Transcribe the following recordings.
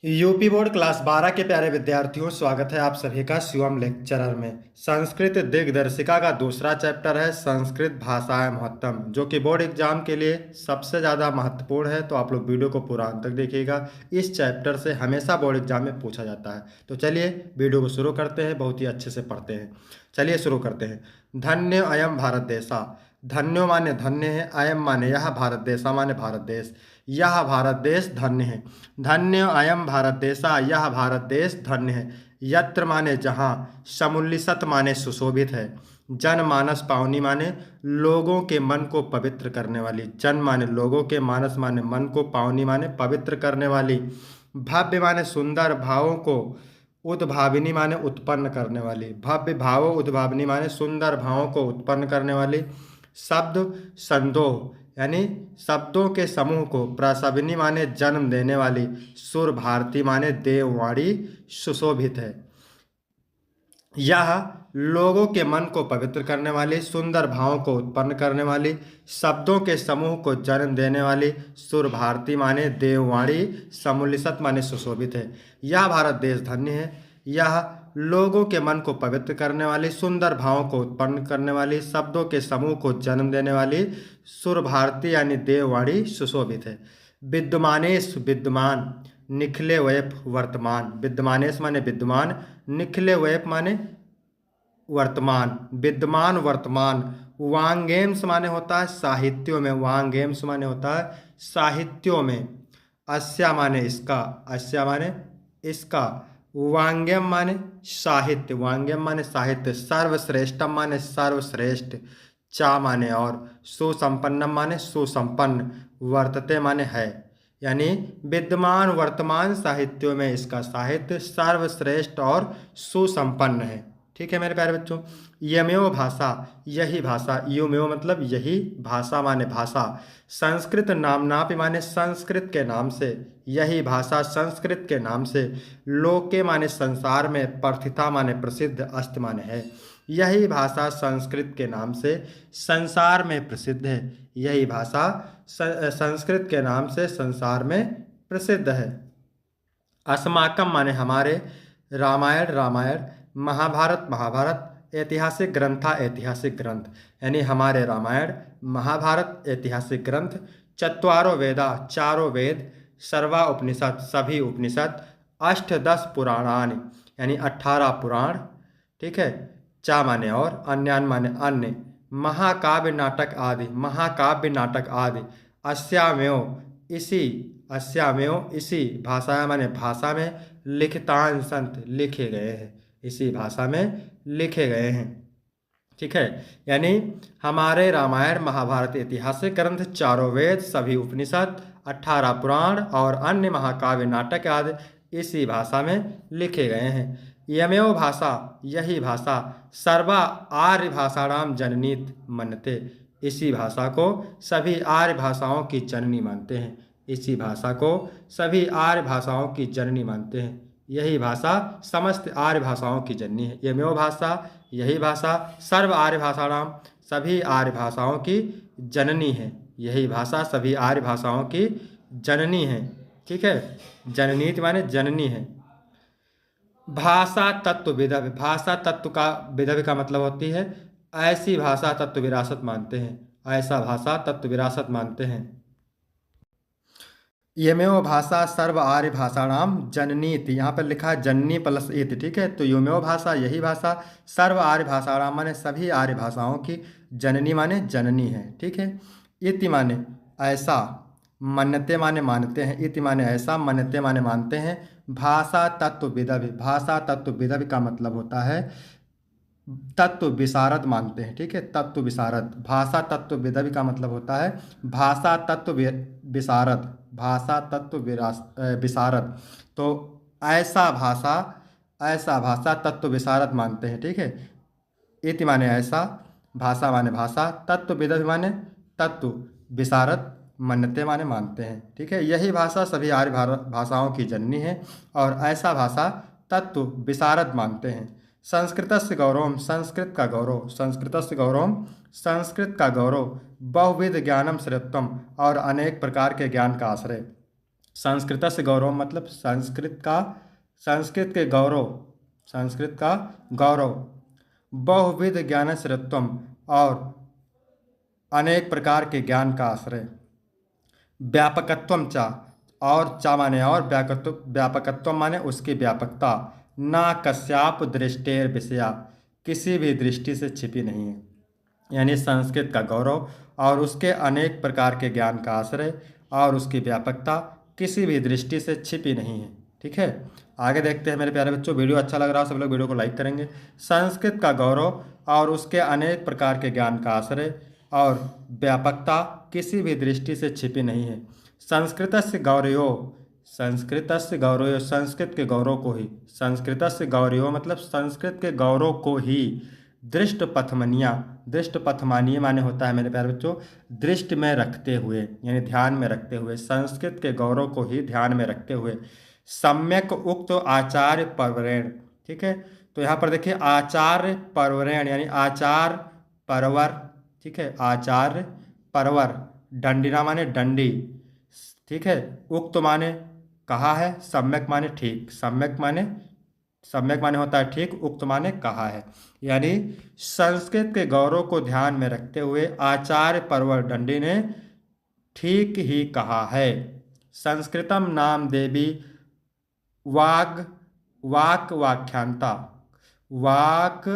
UP board class 12 के प्यारे विद्यार्थियों, स्वागत है आप सभी का शिवम लेक्चरर में। संस्कृत दिग्दर्शिका का दूसरा चैप्टर है संस्कृत भाषाएं महत्तम, जो कि बोर्ड एग्जाम के लिए सबसे ज़्यादा महत्वपूर्ण है। तो आप लोग वीडियो को पूरा अंत तक देखिएगा। इस चैप्टर से हमेशा बोर्ड एग्जाम में पूछा जाता है। तो चलिए वीडियो को शुरू करते हैं, बहुत ही अच्छे से पढ़ते हैं। चलिए शुरू करते हैं। धन्य अयम भारत देशा। धन्यो माने धन्य है, अयम माने यह, भारत देशा माने भारत देश। यह भारत देश धन्य है। धन्य अयम भारत देशा, यह भारत देश धन्य है। यत्र माने जहाँ, समुल्लिसत माने सुशोभित है। जन मानस पावनी माने लोगों के मन को पवित्र करने वाली। जन माने लोगों के, मानस माने मन को, पावनी माने पवित्र करने वाली। भव्य माने सुंदर, भावों को उद्भाविनी माने उत्पन्न करने वाली। भव्य भावो उद्भाविनी माने सुंदर भावों को उत्पन्न करने वाली। शब्द संदोह यानी शब्दों के समूह को। प्रसविनी माने जन्म देने वाली। सुर भारती माने देववाणी सुशोभित है। यह लोगों के मन को पवित्र करने वाली, सुंदर भावों को उत्पन्न करने वाली, शब्दों के समूह को जन्म देने वाली। सुर भारती माने देववाणी, समुल्लिसत माने सुशोभित है। यह भारत देश धन्य है। यह लोगों के मन को पवित्र करने वाली, सुंदर भावों को उत्पन्न करने वाली, शब्दों के समूह को जन्म देने वाली। सुर भारती यानी देववाणी सुशोभित है। विद्यमानेश विद्यमान, निखिले वैप वर्तमान। विद्यमानेश माने विद्यमान, निखिले वैप माने वर्तमान, विद्यमान वर्तमान। वांगेम्स माने होता है साहित्यों में। वांगेम्स माने होता है साहित्यों में। अस्या माने इसका, अस्या माने इसका। वांग्यम माने साहित्य, वांग्यम माने साहित्य। सर्वश्रेष्ठम माने सर्वश्रेष्ठ। चा माने और। सुसंपन्नम माने सुसंपन्न। वर्तते माने है। यानी विद्यमान वर्तमान साहित्यों में इसका साहित्य सर्वश्रेष्ठ और सुसंपन्न है। ठीक है मेरे प्यारे बच्चों। यमेव भाषा, यही भाषा। युमेव मतलब यही, भाषा माने भाषा। संस्कृत नामनापि माने संस्कृत के नाम से। यही भाषा संस्कृत के नाम से। लोके माने संसार में। प्रथिता माने प्रसिद्ध। अस्त माने है। यही भाषा संस्कृत के नाम से संसार में प्रसिद्ध है। यही भाषा संस्कृत के नाम से संसार में प्रसिद्ध है। अस्माकम माने हमारे। रामायण रामायण। महाभारत महाभारत। ऐतिहासिक ग्रंथा ऐतिहासिक ग्रंथ। यानी हमारे रामायण महाभारत ऐतिहासिक ग्रंथ। चत्वारो वेदा, चारों वेद। सर्वा उपनिषद, सभी उपनिषद। अष्टदश पुराणानि यानी 18 पुराण। ठीक है। चा माने और, अन्यान माने अन्य। महाकाव्य नाटक आदि, महाकाव्य नाटक आदि। अस्यामेव इसी, अस्यामेव इसी। भाषा माने भाषा में। लिखितान संत, लिखे गए हैं। इसी भाषा में लिखे गए हैं। ठीक है। यानी हमारे रामायण महाभारत ऐतिहासिक ग्रंथ, चारों वेद, सभी उपनिषद, 18 पुराण और अन्य महाकाव्य नाटक आदि इसी भाषा में लिखे गए हैं। यमेव भाषा, यही भाषा। सर्वा आर्य भाषाणाम जननीत मन्यते। इसी भाषा को सभी आर्य भाषाओं की जननी मानते हैं। इसी भाषा को सभी आर्य भाषाओं की जननी मानते हैं। यही भाषा समस्त आर्य भाषाओं की जननी है। यमेव भाषा, यही भाषा। सर्व आर्य भाषाणाम, सभी आर्य भाषाओं की जननी है। यही भाषा सभी आर्य भाषाओं की जननी है। ठीक है। जननीत माने जननी है। भाषा तत्व विदव, भाषा तत्व का विदव का मतलब होती है ऐसी भाषा तत्व विरासत मानते हैं। ऐसा भाषा तत्व विरासत मानते हैं। यमेव भाषा सर्व आर्य भाषाणाम जननीत, यहाँ पर लिखा है जननी प्लस इत। ठीक है। तो यमेव भाषा, यही भाषा। सर्व आर्य भाषाणाम माने सभी आर्य भाषाओं की। जननी माने जननी है। ठीक है। इति माने ऐसा। मन्यते माने मानते हैं। इति माने ऐसा, मन्यते माने मानते हैं। भाषा तत्व विदव, भाषा तत्व विदव का मतलब होता है तत्व विशारद मानते हैं। ठीक है। तत्व विशारद, भाषा तत्व विदव का मतलब होता है भाषा तत्व विशारद, भाषा तत्व विशारद। तो ऐसा भाषा, ऐसा भाषा तत्व विशारद मानते हैं। ठीक है। इति माने ऐसा, भाषा माने भाषा, तत्व विदव माने तत्व विशारद, मन्यते माने मानते हैं। ठीक है। यही भाषा सभी आर्य भाषाओं की जननी है और ऐसा भाषा तत्व विशारद मानते हैं। संस्कृतस्य गौरवम, संस्कृत का गौरव। संस्कृतस्य गौरवम, संस्कृत का गौरव। बहुविध ज्ञानम श्रेष्ठतम, और अनेक प्रकार के ज्ञान का आश्रय। संस्कृतस्य गौरव मतलब संस्कृत के गौरव, संस्कृत का गौरव। बहुविध ज्ञानश्रत्वम और अनेक प्रकार के ज्ञान का आश्रय। व्यापकत्वम चा, और चा माने और, व्यापकत्व माने उसकी व्यापकता। ना कस्याप दृष्टेर विषया, किसी भी दृष्टि से छिपी नहीं है। यानी संस्कृत का गौरव और उसके अनेक प्रकार के ज्ञान का आश्रय और उसकी व्यापकता किसी भी दृष्टि से छिपी नहीं है। ठीक है, आगे देखते हैं मेरे प्यारे बच्चों। वीडियो अच्छा लग रहा हो सब लोग वीडियो को लाइक करेंगे। संस्कृत का गौरव और उसके अनेक प्रकार के ज्ञान का आश्रय और व्यापकता किसी भी दृष्टि से छिपी नहीं है। संस्कृतस्य गौरयो, संस्कृतस्य गौरयो, संस्कृत के गौरव को ही, संस्कृतस्य गौरयो मतलब संस्कृत के गौरव को ही दृष्ट पथमनिया, दृष्ट पथमानीय माने होता है मेरे प्यारे बच्चों दृष्टि में रखते हुए, यानी ध्यान में रखते हुए, संस्कृत के गौरव को ही ध्यान में रखते हुए सम्यक उक्त आचार्य परवरेण। ठीक है, तो यहाँ पर देखिए आचार्य परवरेण यानी आचार परवर। ठीक है, आचार्य परवर, दंडिना माने डंडी। ठीक है, उक्त माने कहा है, सम्यक माने ठीक, सम्यक माने होता है ठीक, उक्त माने कहा है। यानी संस्कृत के गौरव को ध्यान में रखते हुए आचार्य परवर दंडी ने ठीक ही कहा है। संस्कृतम नाम देवी वाग वाक वाख्यांता, वाक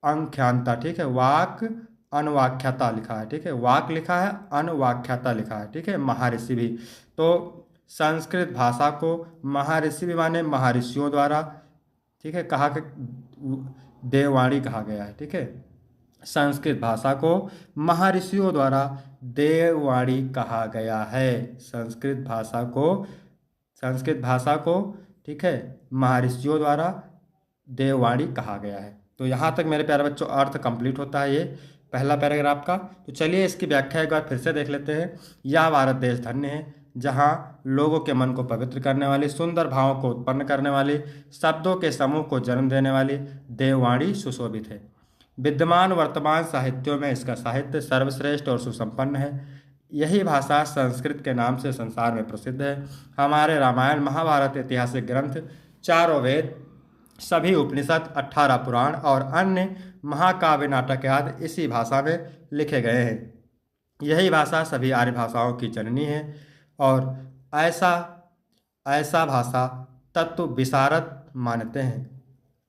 अंख्यांता। ठीक है, वाक अनवाख्याता लिखा है। ठीक है, वाक लिखा है, अनवाख्याता लिखा है। ठीक है, महर्षि भी, तो संस्कृत भाषा को महर्षि भी माने महर्षियों द्वारा, ठीक है, कहा कि देववाणी कहा गया है। ठीक है, संस्कृत भाषा को महर्षियों द्वारा देववाणी कहा गया है। संस्कृत भाषा को ठीक है महर्षियों द्वारा देववाणी कहा गया है। तो यहाँ तक मेरे प्यारे बच्चों अर्थ कंप्लीट होता है ये पहला पैराग्राफ का। तो चलिए इसकी व्याख्या एक बार फिर से देख लेते हैं। यह भारत देश धन्य है जहाँ लोगों के मन को पवित्र करने वाली, सुंदर भावों को उत्पन्न करने वाली, शब्दों के समूह को जन्म देने वाली देववाणी सुशोभित है। विद्यमान वर्तमान साहित्यों में इसका साहित्य सर्वश्रेष्ठ और सुसंपन्न है। यही भाषा संस्कृत के नाम से संसार में प्रसिद्ध है। हमारे रामायण, महाभारत, ऐतिहासिक ग्रंथ, चारों वेद, सभी उपनिषद, 18 पुराण और अन्य महाकाव्य, नाटक आदि इसी भाषा में लिखे गए हैं। यही भाषा सभी आर्य भाषाओं की जननी है और ऐसा भाषा तत्व विशारद मानते हैं,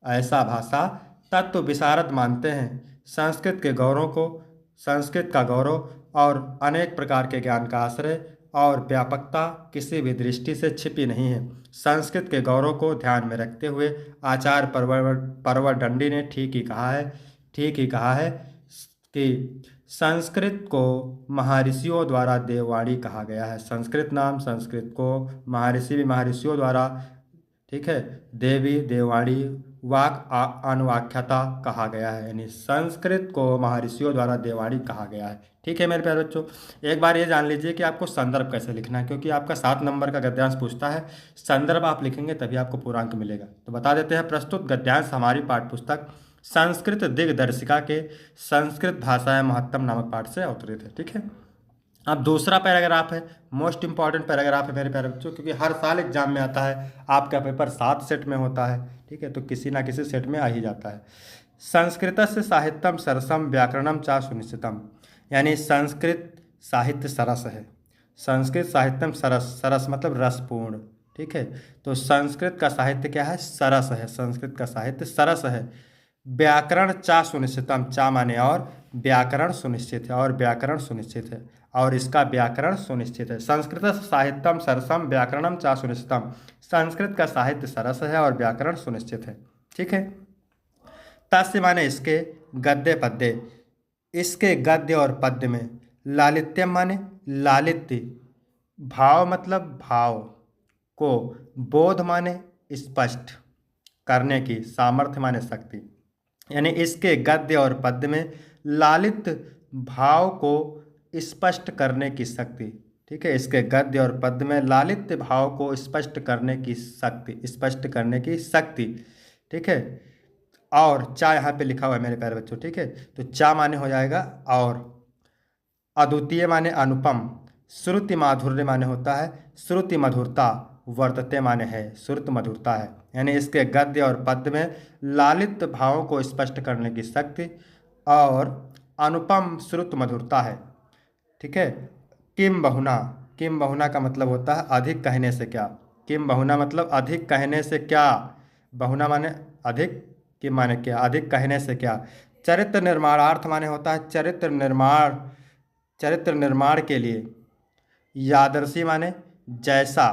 ऐसा भाषा तत्व विशारद मानते हैं। संस्कृत का गौरव और अनेक प्रकार के ज्ञान का आश्रय और व्यापकता किसी भी दृष्टि से छिपी नहीं है। संस्कृत के गौरव को ध्यान में रखते हुए आचार्य परवर दंडी ने ठीक ही कहा है कि संस्कृत को महर्षियों द्वारा देववाणी कहा गया है। संस्कृत को महर्षि भी महर्षियों द्वारा, ठीक है, देवी देववाणी, वाक अनुवाख्याता कहा गया है। यानी संस्कृत को महर्षियों द्वारा देववाणी कहा गया है। ठीक है मेरे प्यारे बच्चों, एक बार ये जान लीजिए कि आपको संदर्भ कैसे लिखना है, क्योंकि आपका 7 नंबर का गद्यांश पूछता है। संदर्भ आप लिखेंगे तभी आपको पूरा अंक मिलेगा। तो बता देते हैं, प्रस्तुत गद्यांश हमारी पाठ्यपुस्तक संस्कृत दिग्दर्शिका के संस्कृत भाषाएं महत्तम नामक पाठ से अवतरित है। ठीक है, अब दूसरा पैराग्राफ है, मोस्ट इंपॉर्टेंट पैराग्राफ है मेरे प्यारे बच्चों, क्योंकि हर साल एग्जाम में आता है। आपका पेपर 7 सेट में होता है, ठीक है, तो किसी ना किसी सेट में आ ही जाता है। संस्कृतस्य साहित्यम सरसम व्याकरणम चा सुनिश्चितम, यानी संस्कृत साहित्य सरस है। संस्कृत साहित्यम सरस मतलब रसपूर्ण। ठीक है, तो संस्कृत का साहित्य क्या है? सरस है। संस्कृत का साहित्य सरस है। व्याकरण चा सुनिश्चितम, चा माने और, व्याकरण सुनिश्चित है, और व्याकरण सुनिश्चित है, और इसका व्याकरण सुनिश्चित है। संस्कृत साहित्यम सरसम व्याकरणम चा सुनिश्चितम, संस्कृत का साहित्य सरस है और व्याकरण सुनिश्चित है। ठीक है, तस्य माने इसके, गद्य पद्य, इसके गद्य और पद्य में, लालित्यम माने लालित्य, भाव मतलब भाव को, बोध माने स्पष्ट करने की, सामर्थ्य माने शक्ति, यानी इसके गद्य और पद्य में लालित भाव को स्पष्ट करने की शक्ति। ठीक है, इसके गद्य और पद्य में लालित्य भाव को स्पष्ट करने की शक्ति, ठीक है। और चा यहाँ पे लिखा हुआ है मेरे प्यारे बच्चों, ठीक है, तो चा माने हो जाएगा और, अद्वितीय माने अनुपम, श्रुति माधुर्य माने होता है श्रुति मधुरता वर्तते माने है, श्रुति मधुरता है, यानी इसके गद्य और पद्य में लालित भावों को स्पष्ट करने की शक्ति और अनुपम श्रुति मधुरता है। ठीक है। किम बहुना, किम बहुना का मतलब होता है अधिक कहने से क्या। किम बहुना मतलब अधिक कहने से क्या, बहुना माने अधिक, किम माने क्या, अधिक कहने से क्या। चरित्र निर्माणार्थ माने होता है चरित्र निर्माण, चरित्र निर्माण के लिए। यादर्शी माने जैसा।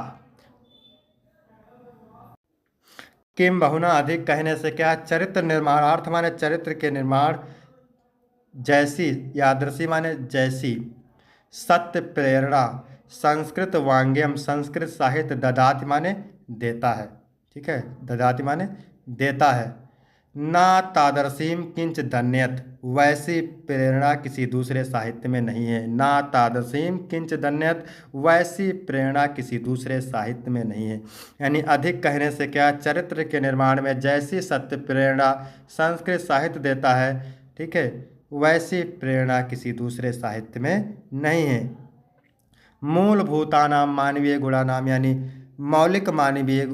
किम बहुना अधिक कहने से क्या, चरित्र निर्माणार्थ माने चरित्र के निर्माण, जैसी, यादर्शी माने जैसी। सत्य प्रेरणा, संस्कृत वांग्यम, संस्कृत साहित्य, ददाति माने देता है। ठीक है, ददाति माने देता है। ना तादर्शीम किंच दन्यत, वैसी प्रेरणा किसी दूसरे साहित्य में नहीं है। ना तादर्शीम किंच दन्यत, वैसी प्रेरणा किसी दूसरे साहित्य में नहीं है। यानी अधिक कहने से क्या, चरित्र के निर्माण में जैसी सत्य प्रेरणा संस्कृत साहित्य देता है, ठीक है, वैसी प्रेरणा किसी दूसरे साहित्य में नहीं है। मूलभूतानाम मानवीय गुणानाम, यानी मौलिक मानवीय,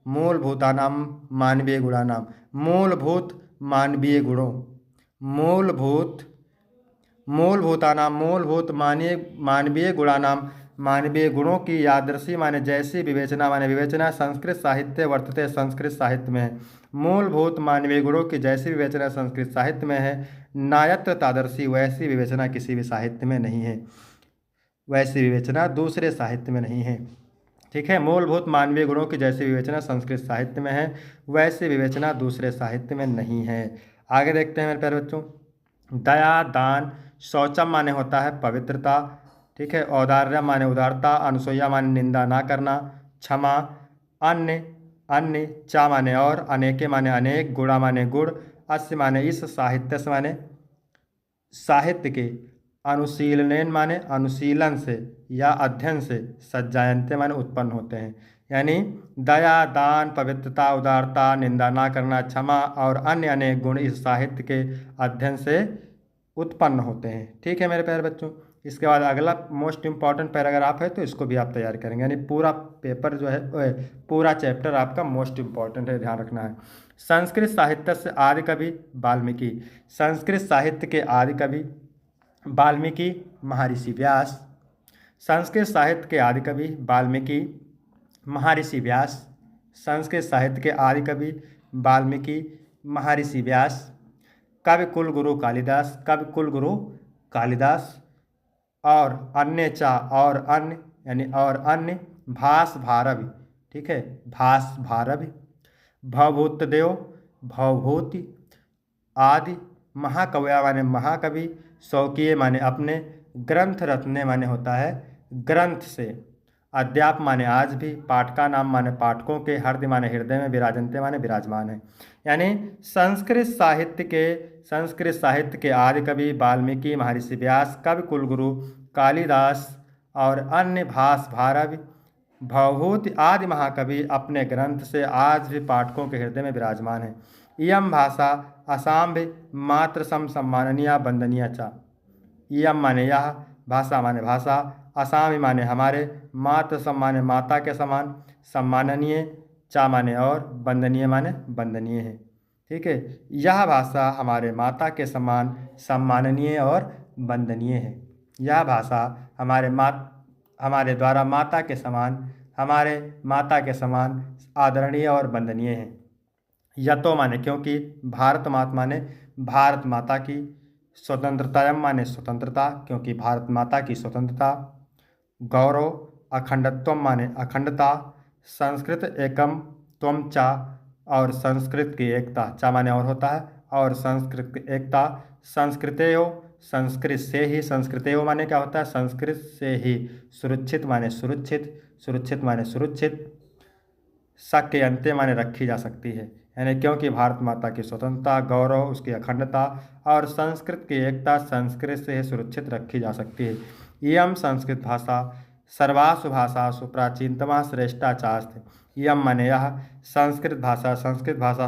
मूलभूतानाम मानवीय गुणानाम, मूलभूत मानवीय गुणों, मूलभूतानाम मूलभूत मानवीय गुणानाम, मानवीय गुणों की यादृशी माने जैसी, विवेचना माने विवेचना, संस्कृत साहित्य वर्तते, संस्कृत साहित्य में है। मूलभूत मानवीय गुणों की जैसी विवेचना संस्कृत साहित्य में है। नायत्र तादर्शी, वैसी विवेचना किसी भी साहित्य में नहीं है, वैसी विवेचना दूसरे साहित्य में नहीं है। ठीक है, मूलभूत मानवीय गुणों की जैसी विवेचना संस्कृत साहित्य में है, वैसी विवेचना दूसरे साहित्य में नहीं है। आगे देखते हैं मेरे प्यारे बच्चों। दया, दान, शौचम माने होता है पवित्रता। ठीक है, औदार्य माने उदारता, अनुसूया माने निंदा ना करना, क्षमा, अन्य, अन्य, चा माने और, अनेके माने अनेक, गुणा माने गुण, अस्य माने इस, साहित्य से माने साहित्य के, अनुशीलनेन माने अनुशीलन से या अध्ययन से, सज्जायन्ते माने उत्पन्न होते हैं। यानी दया, दान, पवित्रता, उदारता, निंदा ना करना, क्षमा और अन्य अनेक गुण इस साहित्य के अध्ययन से उत्पन्न होते हैं। ठीक है मेरे प्यारे बच्चों, इसके बाद अगला मोस्ट इम्पॉर्टेंट पैराग्राफ है, तो इसको भी आप तैयार करेंगे। यानी पूरा पेपर जो है, पूरा चैप्टर आपका मोस्ट इम्पॉर्टेंट है, ध्यान रखना है। संस्कृत साहित्य से आदि कवि वाल्मीकि, संस्कृत साहित्य के आदि कवि वाल्मीकि, महर्षि व्यास। संस्कृत साहित्य के आदि कवि वाल्मीकि, महर्षि व्यास। संस्कृत साहित्य के आदि कवि वाल्मीकि, महर्षि व्यास। कवि कुल गुरु कालिदास, कवि कुल गुरु कालिदास। और अन्य चा, और अन्य, यानी और अन्य, भास भारवि। ठीक है, भास भारवि। भवभूतदेव, भवभूति आदि। महाकवया माने महाकवि, शौकीय माने अपने, ग्रंथ रत्ने माने होता है ग्रंथ से, अध्याप माने आज भी, पाठका नाम माने पाठकों के, हृदय माने हृदय में, विराजनते माने विराजमान है। यानी संस्कृत साहित्य के आदि कवि वाल्मीकि, महर्षि व्यास, कवि कुलगुरु कालिदास और अन्य भास भारवि, भवभूति आदि महाकवि अपने ग्रंथ से आज भी पाठकों के हृदय में विराजमान है। इयम भाषा असाम्भ मात्र सम्माननीय वंदनीय चा। इयम माने यह, भाषा माने भाषा, असाम्भ माने हमारे, मात्र सम माने माता के समान, सम्माननीय, चा माने और, वंदनीय माने वंदनीय है। ठीक है, यह भाषा हमारे माता के समान सम्माननीय और वंदनीय है। यह भाषा हमारे द्वारा माता के समान, हमारे माता के समान आदरणीय और वंदनीय है। यतो माने क्योंकि, भारत माता माने भारत माता की, स्वतंत्रतायम माने स्वतंत्रता, क्योंकि भारत माता की स्वतंत्रता। गौरव, अखंडत्वम माने अखंडता। संस्कृत एकम त्वम चा, और संस्कृत की एकता, चा माने और होता है, और संस्कृत की एकता। संस्कृतेयो, संस्कृत से ही, संस्कृतेयो माने क्या होता है, संस्कृत से ही। सुरक्षित माने सुरक्षित, सुरक्षित माने सुरक्षित। शक्य अंत्य माने रखी जा सकती है, यानी क्योंकि भारत माता की स्वतंत्रता, गौरव, उसकी अखंडता और संस्कृत की एकता संस्कृत से सुरक्षित रखी जा सकती है। इयम संस्कृत भाषा सर्वासु भाषासु प्राचीनतमा श्रेष्ठाचास्ति। इयम माने यह, संस्कृत भाषा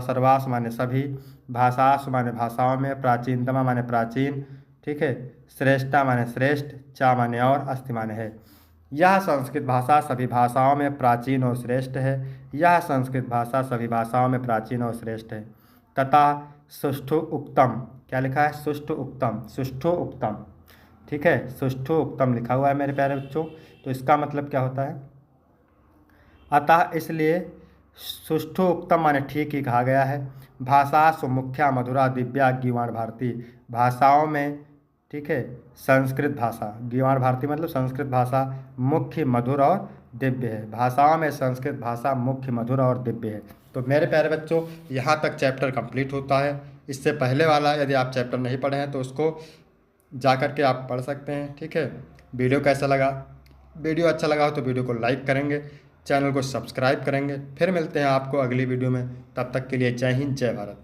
सर्वासु माने सभी, भाषासु माने भाषाओं में, प्राचीनतमा माने प्राचीन, ठीक है, श्रेष्ठा माने श्रेष्ठ, चा माने और, अस्ति माने है। यह संस्कृत भाषा सभी भाषाओं में प्राचीन और श्रेष्ठ है। यह संस्कृत भाषा सभी भाषाओं में प्राचीन और श्रेष्ठ है। तथा सुष्ठु उक्तम, क्या लिखा है? सुष्ठु उक्तम, सुष्ठु उक्तम, ठीक है, सुष्ठु उक्तम लिखा हुआ है मेरे प्यारे बच्चों। तो इसका मतलब क्या होता है? अतः इसलिए सुष्ठु उक्तम माने ठीक ही कहा गया है। भाषा सुमुख्या मधुरा दिव्या गीवाण भारती, भाषाओं में, ठीक है, संस्कृत भाषा, गीवाण भारती मतलब संस्कृत भाषा मुख्य मधुर और दिव्य है। भाषाओं में संस्कृत भाषा मुख्य मधुर और दिव्य है। तो मेरे प्यारे बच्चों, यहाँ तक चैप्टर कंप्लीट होता है। इससे पहले वाला यदि आप चैप्टर नहीं पढ़े हैं तो उसको जा कर के आप पढ़ सकते हैं, ठीक है। वीडियो कैसा लगा? वीडियो अच्छा लगा हो तो वीडियो को लाइक करेंगे, चैनल को सब्सक्राइब करेंगे। फिर मिलते हैं आपको अगली वीडियो में। तब तक के लिए जय हिंद, जय भारत।